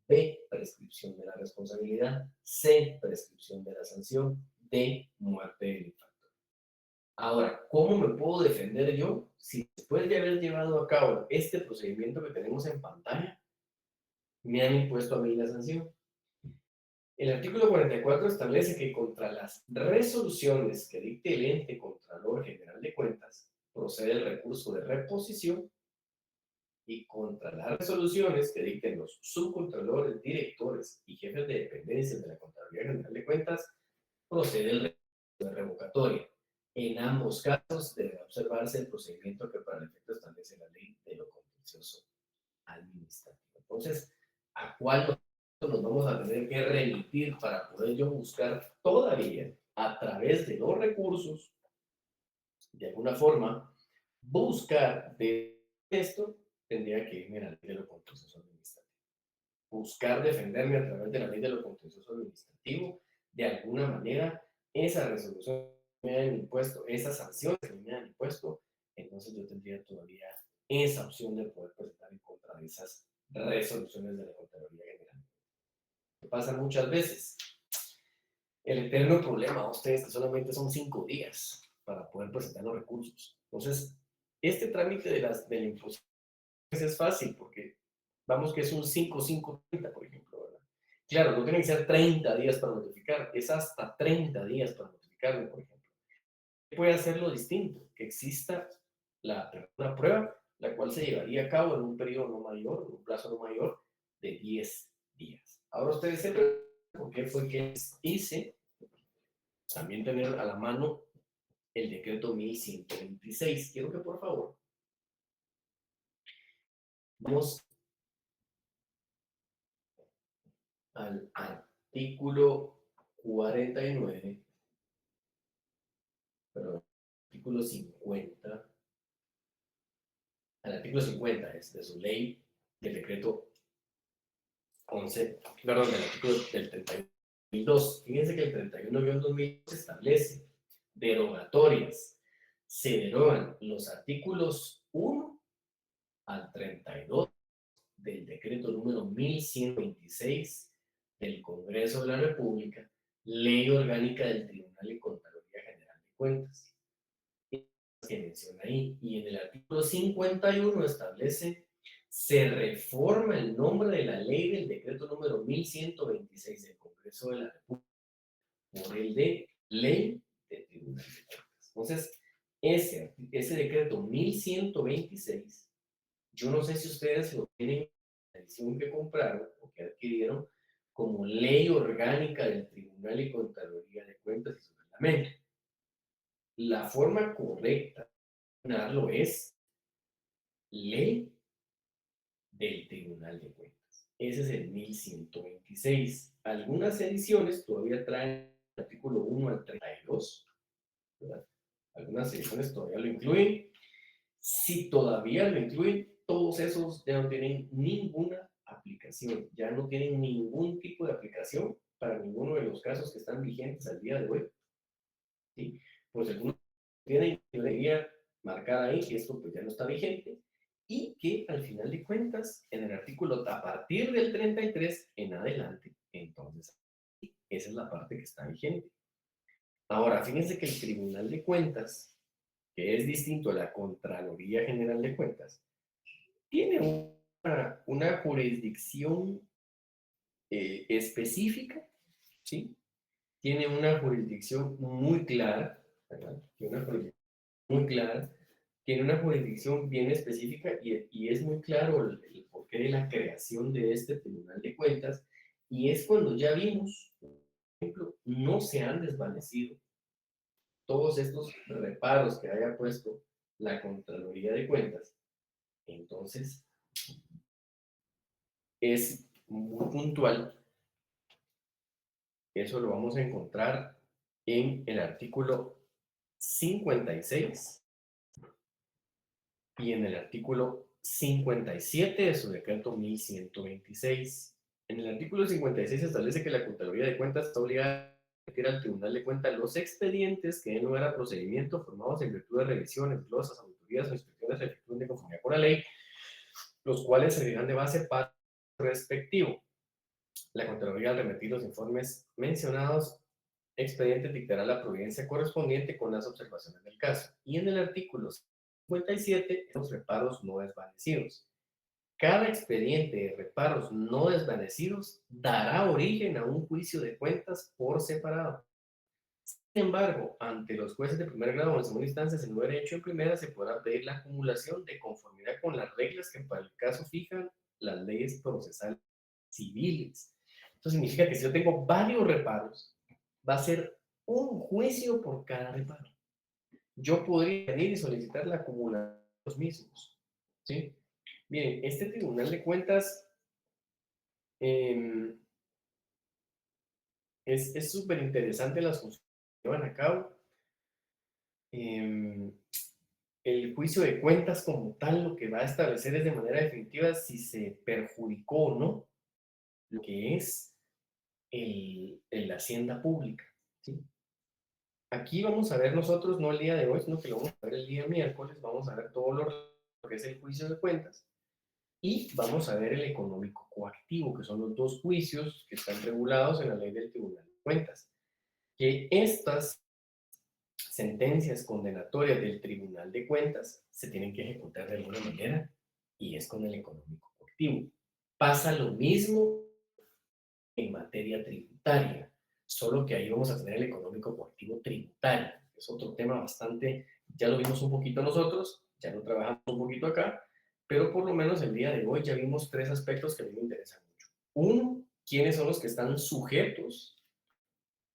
B, prescripción de la responsabilidad; C, prescripción de la sanción; D, muerte del infractor. Ahora, ¿cómo me puedo defender yo si después de haber llevado a cabo este procedimiento que tenemos en pantalla, me han impuesto a mí la sanción? El artículo 44 establece que contra las resoluciones que dicte el ente Contralor General de Cuentas procede el recurso de reposición, y contra las resoluciones que dicten los subcontralores, directores y jefes de dependencias de la Contraloría General de Cuentas procede el recurso de revocatoria. En ambos casos debe observarse el procedimiento que para el efecto establece la ley de lo contencioso administrativo. Entonces, ¿a cuál nos vamos a tener que remitir para poder yo buscar todavía a través de los recursos, de alguna forma, buscar de esto? Tendría que irme a la ley de lo contencioso administrativo. Buscar defenderme a través de la ley de lo contencioso administrativo, de alguna manera, esa resolución que me han impuesto, esas sanciones que me han impuesto, entonces yo tendría todavía esa opción de poder presentar en contra de esas resoluciones de la Contraloría General. ¿Qué pasa muchas veces? El eterno problema a ustedes que solamente son 5 días para poder presentar los recursos. Entonces, este trámite de la imposición es fácil porque vamos que es un 5-5-30, por ejemplo, ¿verdad? Claro, no tiene que ser 30 días para notificar, es hasta 30 días para notificarlo, por ejemplo. Puede hacerlo distinto, que exista una prueba, la cual se llevaría a cabo en un periodo no mayor, en un plazo no mayor de 10 días. Ahora ustedes se preguntan por qué fue que hice también tener a la mano el decreto 1126. Quiero que por favor vamos al artículo 49, perdón, artículo 50, al artículo 50 es de su ley, del decreto 11, perdón, del artículo del 31.2002. Fíjense que el 31-2002 establece derogatorias. Se derogan los artículos 1 al 32 del decreto número 1126 del Congreso de la República, Ley Orgánica del Tribunal de Contraloría General de Cuentas, que menciona ahí. Y en el artículo 51 establece: se reforma el nombre de la ley del decreto número 1126 del Congreso de la República por el de Ley de Tribunal de Cuentas. Entonces, ese decreto 1126, yo no sé si ustedes lo tienen en la edición que compraron o que adquirieron como Ley Orgánica del Tribunal y Contraloría de Cuentas y su reglamento. La forma correcta de denominarlo es Ley del Tribunal de Cuentas. Ese es el 1126. Algunas ediciones todavía traen el artículo 1 al 32, ¿verdad? Algunas ediciones todavía lo incluyen. Si todavía lo incluyen, todos esos ya no tienen ninguna aplicación, ya no tienen ningún tipo de aplicación para ninguno de los casos que están vigentes al día de hoy. ¿Sí? Pues algunos tienen, yo debería marcar ahí que esto pues ya no está vigente y que al final de cuentas, en el artículo a partir del 33 en adelante, entonces esa es la parte que está vigente. Ahora, fíjense que el Tribunal de Cuentas, que es distinto a la Contraloría General de Cuentas, tiene una jurisdicción específica, ¿sí? Tiene una jurisdicción muy clara, ¿verdad? Tiene una jurisdicción muy clara, tiene una jurisdicción bien específica y es muy claro el porqué de la creación de este Tribunal de Cuentas, y es cuando ya vimos, por ejemplo, no se han desvanecido todos estos reparos que haya puesto la Contraloría de Cuentas. Entonces, es muy puntual. Eso lo vamos a encontrar en el artículo 56 y en el artículo 57 de su decreto 1126. En el artículo 56 se establece que la Contraloría de Cuentas está obligada a remitir al Tribunal de Cuentas los expedientes que den lugar a procedimientos formados en virtud de revisiones, glosas, auditorías o inspecciones efectuadas de conformidad con la ley, los cuales servirán de base para el respectivo. La Contraloría, al remitir los informes mencionados, expediente dictará la providencia correspondiente con las observaciones del caso. Y en el artículo 57, los reparos no desvanecidos. Cada expediente de reparos no desvanecidos dará origen a un juicio de cuentas por separado. Sin embargo, ante los jueces de primer grado o en segunda instancia, si no hubiera hecho en primera, se podrá pedir la acumulación de conformidad con las reglas que para el caso fijan las leyes procesales civiles. Esto significa que si yo tengo varios reparos, va a ser un juicio por cada reparo. Yo podría venir y solicitar la acumulación de los mismos. ¿Sí? Miren, este Tribunal de Cuentas eh, es súper interesante las funciones que llevan a cabo. Eh, el juicio de cuentas como tal lo que va a establecer es de manera definitiva si se perjudicó o no lo que es la hacienda pública. ¿Sí? Aquí vamos a ver nosotros, no el día de hoy, sino que lo vamos a ver el día miércoles, vamos a ver todo lo que es el juicio de cuentas y vamos a ver el económico coactivo, que son los dos juicios que están regulados en la ley del Tribunal de Cuentas. Que estas sentencias condenatorias del Tribunal de Cuentas se tienen que ejecutar de alguna manera y es con el económico coactivo. Pasa lo mismo en materia tributaria, solo que ahí vamos a tener el económico coactivo tributario. Es otro tema bastante, ya lo vimos un poquito nosotros, ya lo trabajamos un poquito acá, pero por lo menos el día de hoy ya vimos tres aspectos que a mí me interesan mucho. Uno, quiénes son los que están sujetos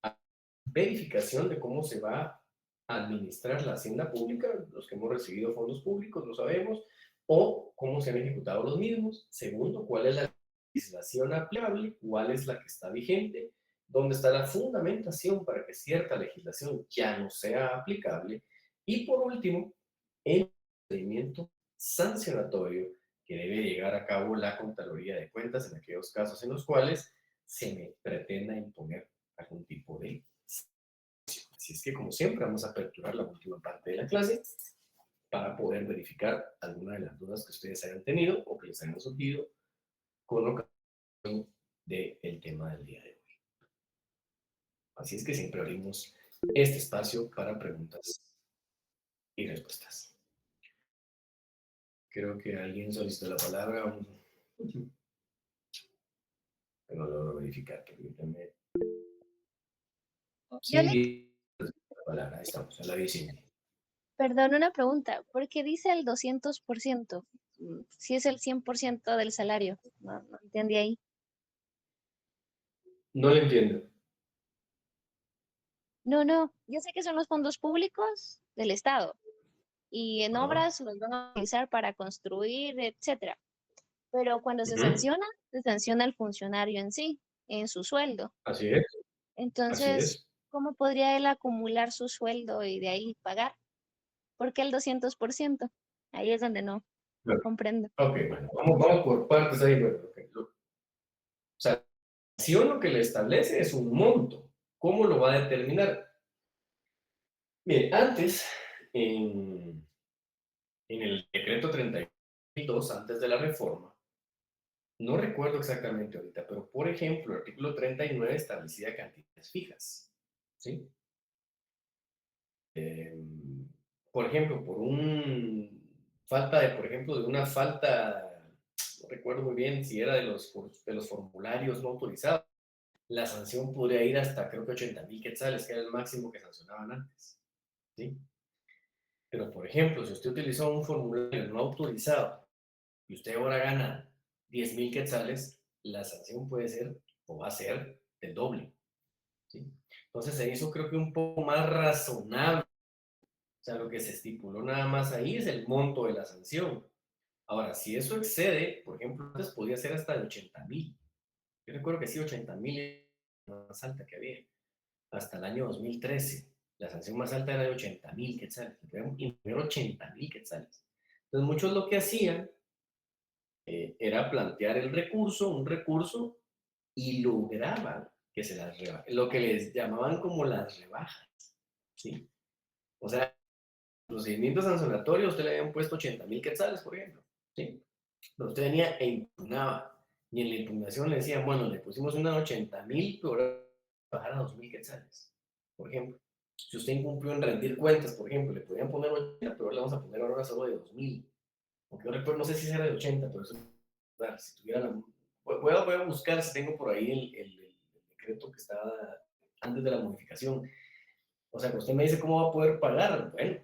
a verificación de cómo se va a administrar la hacienda pública, los que hemos recibido fondos públicos, lo sabemos, o cómo se han ejecutado los mismos. Segundo, cuál es la legislación aplicable, cuál es la que está vigente, dónde está la fundamentación para que cierta legislación ya no sea aplicable. Y por último, el procedimiento sancionatorio que debe llegar a cabo la Contraloría de Cuentas en aquellos casos en los cuales se me pretenda imponer algún tipo de. Así es que, como siempre, vamos a aperturar la última parte de la clase para poder verificar alguna de las dudas que ustedes hayan tenido o que les hayan surgido con ocasión del tema del día de hoy. Así es que siempre abrimos este espacio para preguntas y respuestas. Creo que alguien solicitó la palabra, pero no logro verificar. Permítanme. Yo le, Cindy, la palabra, ahí estamos, a la de Cindy. perdón, una pregunta. ¿Por qué dice el 200%? Si es el 100% del salario. No entendí ahí. No lo entiendo. No. Yo sé que son los fondos públicos del Estado y en Ajá. obras los van a utilizar para construir, etcétera. Pero cuando Ujú. se sanciona al funcionario en sí, en su sueldo. Así es, así Entonces, es. ¿cómo podría él acumular su sueldo y de ahí pagar? ¿Por qué el 200%? Ahí es donde no Bueno, comprendo. ok, bueno, vamos por partes ahí. Bueno, okay. O sea, la sanción lo que le establece es un monto. ¿Cómo lo va a determinar? Mire, antes, en el decreto 32, antes de la reforma, no recuerdo exactamente ahorita, pero por ejemplo, el artículo 39 establecía cantidades fijas, ¿sí? Por ejemplo, por ejemplo, de una falta, no recuerdo muy bien si era de los formularios no autorizados, la sanción podría ir hasta creo que 80,000 quetzales, que era el máximo que sancionaban antes, ¿sí? Pero, por ejemplo, si usted utilizó un formulario no autorizado y usted ahora gana 10,000 quetzales, la sanción puede ser o va a ser el doble, ¿sí? Entonces se hizo creo que un poco más razonable. O sea, lo que se estipuló nada más ahí es el monto de la sanción. Ahora, si eso excede, por ejemplo, antes podía ser hasta de 80,000. Yo recuerdo que sí, 80,000 era la más alta que había, hasta el año 2013. La sanción más alta era de 80,000 quetzales. Podían imponer 80,000 quetzales. Entonces, muchos lo que hacían era plantear un recurso, y lograban que se las rebajen, lo que les llamaban como las rebajas, ¿sí? O sea, procedimientos sancionatorios, usted le habían puesto 80,000 quetzales, por ejemplo, ¿sí? Pero usted venía e impugnaba, y en la impugnación le decían, bueno, le pusimos una 80,000, pero ahora bajar a 2,000 quetzales, por ejemplo. Si usted incumplió en rendir cuentas, por ejemplo, le podían poner 80, pero ahora le vamos a poner ahora solo de 2,000. Aunque yo recuerdo, no sé si era de 80, pero eso, si tuviera la... Voy a buscar si tengo por ahí el decreto que estaba antes de la modificación. O sea, que usted me dice cómo va a poder pagar. Bueno,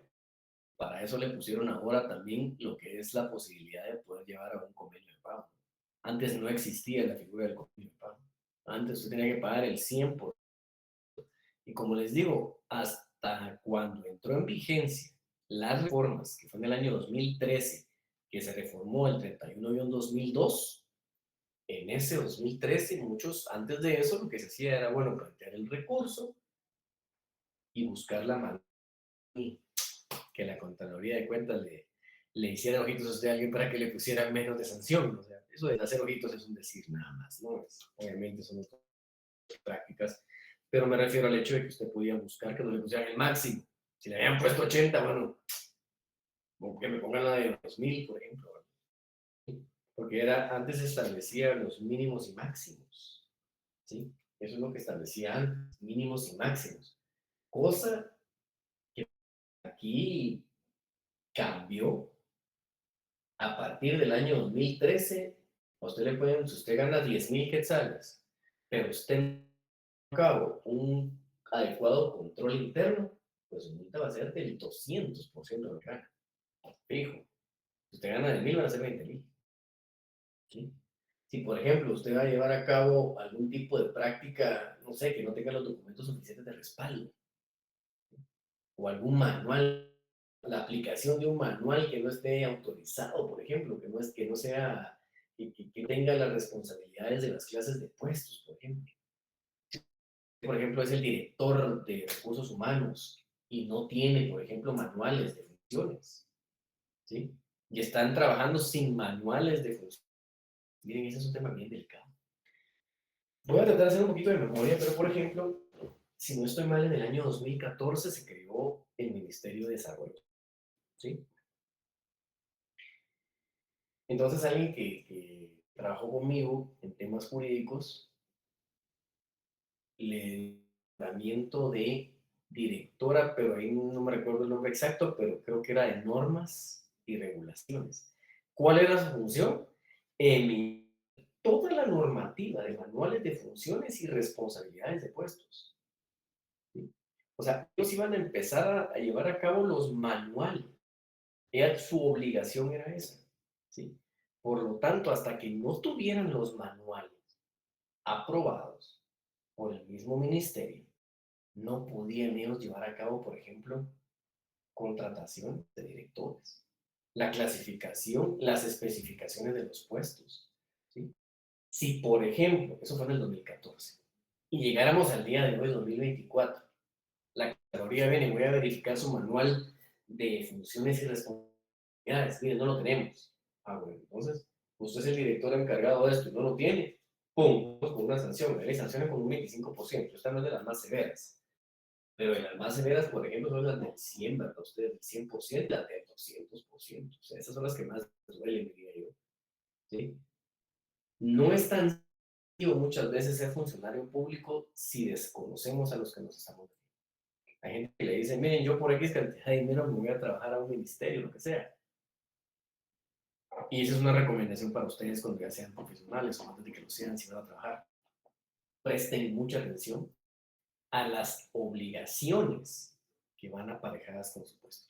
para eso le pusieron ahora también lo que es la posibilidad de poder llevar a un convenio de pago. Antes no existía la figura del convenio de pago. Antes usted tenía que pagar el 100%. Y como les digo, hasta cuando entró en vigencia las reformas, que fue en el año 2013, que se reformó el 31-2002, en ese 2013, muchos antes de eso, lo que se hacía era, bueno, plantear el recurso y buscar la manera que la Contraloría de Cuentas le hiciera ojitos a usted a alguien para que le pusieran menos de sanción. O sea, eso de hacer ojitos es un decir nada más, ¿no? Obviamente son prácticas, pero me refiero al hecho de que usted podía buscar que no le pusieran el máximo. Si le habían puesto 80, bueno, o que me pongan la de 2,000, por ejemplo, ¿no? Porque antes se establecía los mínimos y máximos, ¿sí? Eso es lo que establecía antes, mínimos y máximos. Cosa que aquí cambió a partir del año 2013. A usted le pueden, si usted gana 10,000 quetzales, pero usted a cabo un adecuado control interno, pues su multa va a ser del 200% de lo que gana. Fijo. Si usted gana de 1,000, van a ser 20,000. ¿Sí? Si, por ejemplo, usted va a llevar a cabo algún tipo de práctica, no sé, que no tenga los documentos suficientes de respaldo, o algún manual, la aplicación de un manual que no esté autorizado, por ejemplo, que no sea, que tenga las responsabilidades de las clases de puestos, por ejemplo. Por ejemplo, es el director de recursos humanos y no tiene, por ejemplo, manuales de funciones, ¿sí? Y están trabajando sin manuales de funciones. Miren, ese es un tema bien delicado. Voy a tratar de hacer un poquito de memoria, pero por ejemplo, si no estoy mal, en el año 2014 se creó el Ministerio de Desarrollo, ¿sí? Entonces, alguien que trabajó conmigo en temas jurídicos, le nombramiento de directora, pero ahí no me recuerdo el nombre exacto, pero creo que era de normas y regulaciones. ¿Cuál era su función? Emitir toda la normativa de manuales de funciones y responsabilidades de puestos, ¿sí? O sea, ellos iban a empezar a llevar a cabo los manuales. Su obligación era esa, ¿sí? Por lo tanto, hasta que no tuvieran los manuales aprobados por el mismo ministerio, no podían ellos llevar a cabo, por ejemplo, contratación de directores, la clasificación, las especificaciones de los puestos, ¿sí? Si, por ejemplo, eso fue en el 2014, y llegáramos al día de hoy, 2024, la Contraloría viene y voy a verificar su manual de funciones y responsabilidades conformidades, mire, no lo tenemos. Ah, bueno, entonces, usted es el director encargado de esto y no lo tiene, ¡pum! Con una sanción, hay sanciones con un 25%, esta no es de las más severas, pero de las más severas, por ejemplo, son las del 100, ¿verdad? Ustedes del 100%, las del 200%, o sea, esas son las que más duelen, diría yo, ¿sí? No es tan sencillo muchas veces ser funcionario público si desconocemos a los que nos estamos. Hay gente que le dice, miren, yo por X cantidad de dinero me voy a trabajar a un ministerio, lo que sea. Y esa es una recomendación para ustedes cuando ya sean profesionales o antes de que lo sean, si van a trabajar. Presten mucha atención a las obligaciones que van aparejadas con su puesto.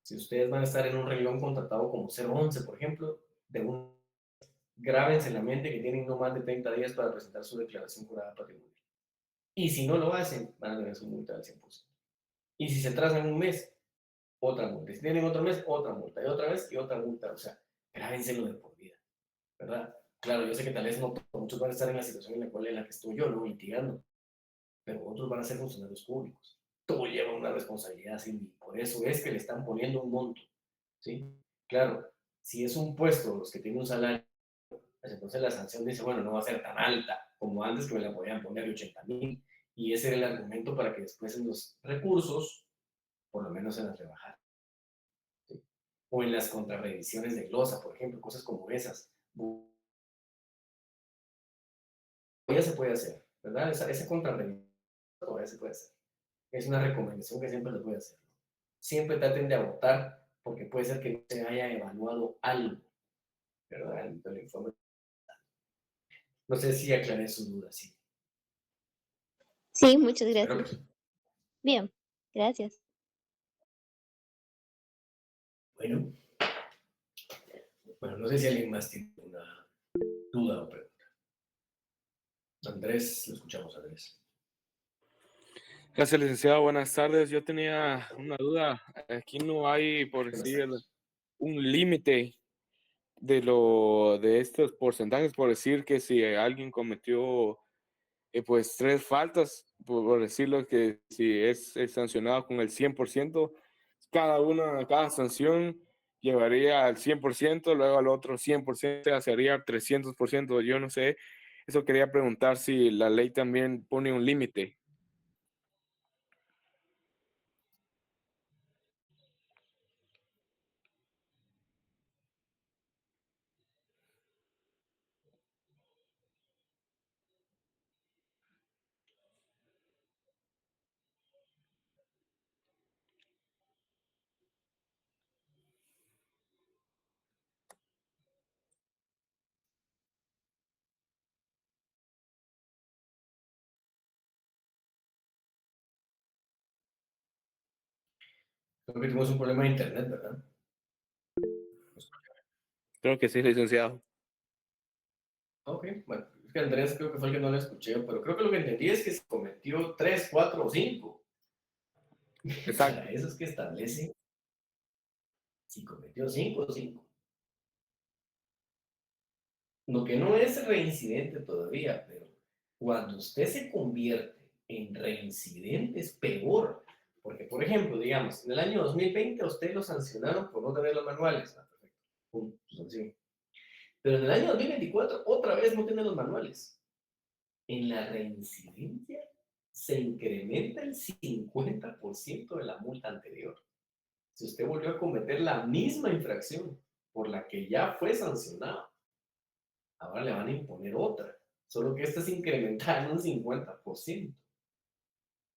Si ustedes van a estar en un renglón contratado como 011, por ejemplo, grábense en la mente que tienen no más de 30 días para presentar su declaración jurada patrimonial. Y si no lo hacen, van a tener su multa del 100%. Y si se atrasan un mes, otra multa. Si tienen otro mes, otra multa. Y otra vez, y otra multa. O sea, grábenselo de por vida, ¿verdad? Claro, yo sé que tal vez no muchos van a estar en la situación en la que estoy yo, ¿no? Litigando. Pero otros van a ser funcionarios públicos. Todo lleva una responsabilidad, Cindy. Por eso es que le están poniendo un monto, ¿sí? Claro, si es un puesto, los que tienen un salario, pues entonces la sanción dice, bueno, no va a ser tan alta como antes que me la podían poner de 80,000. Y ese era el argumento para que después en los recursos, por lo menos se las rebajaran. ¿Sí? O en las contrarrevisiones de glosa, por ejemplo, cosas como esas. Ya se puede hacer, ¿verdad? Esa contrarrevisión todavía se puede hacer. Es una recomendación que siempre les voy a hacer. Siempre traten de abortar porque puede ser que no se haya evaluado algo, ¿verdad? El informe. No sé si aclaré su duda, sí. Sí, muchas Espero que gracias. sí. Bien, gracias. Bueno, no sé si alguien más tiene una duda o pregunta. Andrés, lo escuchamos, Andrés. Gracias, licenciado. Buenas tardes. Yo tenía una duda. Aquí no hay, por decir, un límite de estos porcentajes, por decir que si alguien cometió pues 3 faltas, por decirlo, que si es sancionado con el 100%, cada sanción llevaría al 100%, luego al otro 100%, sería 300%. Yo no sé, eso quería preguntar si la ley también pone un límite. Creo que tuvimos un problema de internet, ¿verdad? Creo que sí, licenciado. Ok, bueno, es que Andrés creo que fue el que no lo escuché, pero creo que lo que entendí es que se cometió 3, 4 o 5. Exacto. Para eso es que establece si cometió 5 o 5. Lo que no es reincidente todavía, pero cuando usted se convierte en reincidente es peor. Porque, por ejemplo, digamos, en el año 2020 a usted lo sancionaron por no tener los manuales. Ah, perfecto. Pum, su sanción. Pero en el año 2024 otra vez no tiene los manuales. En la reincidencia se incrementa el 50% de la multa anterior. Si usted volvió a cometer la misma infracción por la que ya fue sancionado, ahora le van a imponer otra, solo que esta es incrementada en un 50%.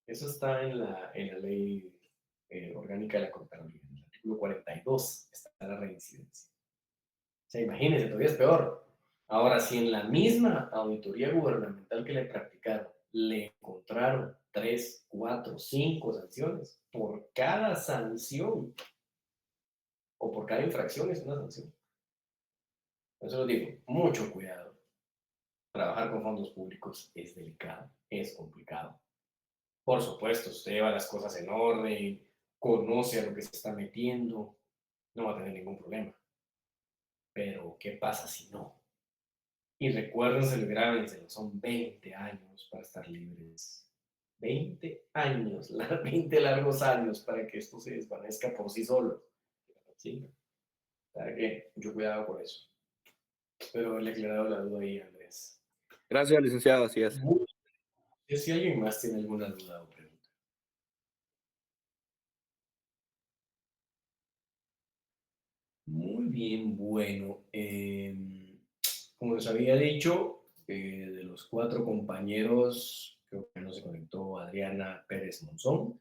Eso está en la ley orgánica de la contabilidad, en el artículo 42 está la reincidencia. O sea, imagínense, todavía es peor. Ahora, si en la misma auditoría gubernamental que le practicaron, le encontraron 3, 4, 5 sanciones, por cada sanción o por cada infracción es una sanción. Por eso lo digo, mucho cuidado. Trabajar con fondos públicos es delicado, es complicado. Por supuesto, usted lleva las cosas en orden, conoce a lo que se está metiendo, no va a tener ningún problema. Pero, ¿qué pasa si no? Y recuérdense, grábenselo, son 20 años para estar libres. 20 años, 20 largos años para que esto se desvanezca por sí solo. ¿sí? Para que mucho cuidado con eso. Pero le he aclarado la duda ahí, Andrés. Gracias, licenciado, así es. Si alguien más tiene alguna duda o pregunta. Muy bien, bueno. Como les había dicho, de los 4 compañeros, creo que no se conectó Adriana Pérez Monzón.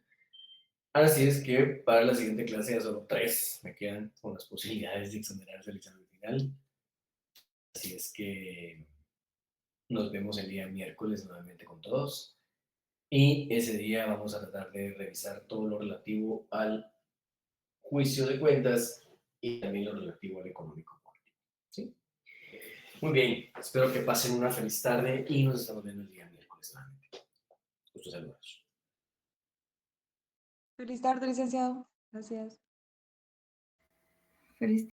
Así es que para la siguiente clase ya solo 3 me quedan con las posibilidades de exonerarse el examen final. Así es que nos vemos el día miércoles nuevamente con todos. Y ese día vamos a tratar de revisar todo lo relativo al juicio de cuentas y también lo relativo al económico. ¿Sí? Muy bien, espero que pasen una feliz tarde y nos estamos viendo el día miércoles nuevamente. Muchos saludos. Feliz tarde, licenciado. Gracias. Feliz